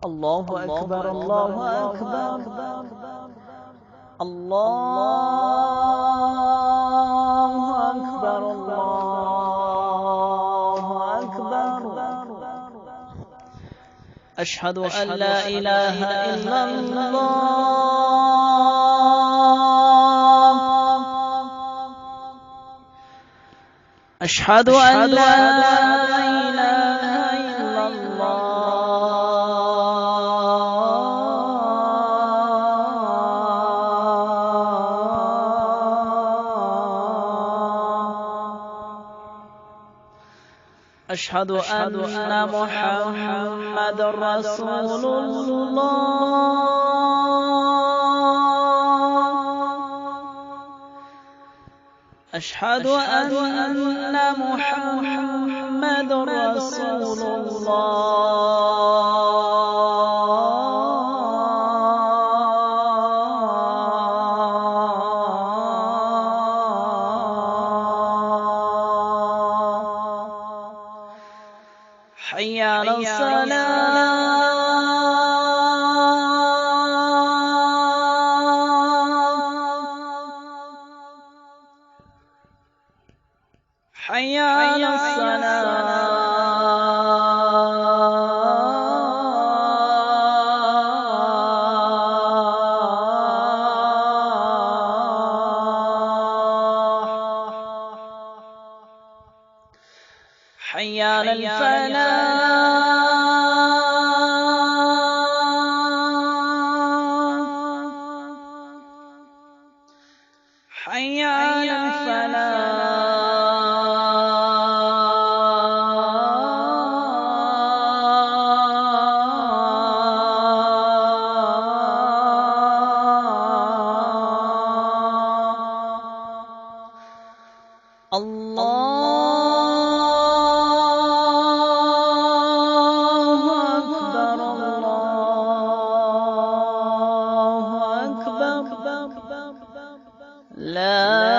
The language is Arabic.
الله أكبر الله أكبر الله أكبر الله أكبر. أشهد أن لا إله إلا الله. أشهد أن لا إله إلا الله. أشهد أن محمد رسول الله. أشهد أن محمد رسول الله. حي على الصلاة. حي على الصلاة. حي على الفلاح. حي على الفلاح. الله أكبر الله أكبر. لا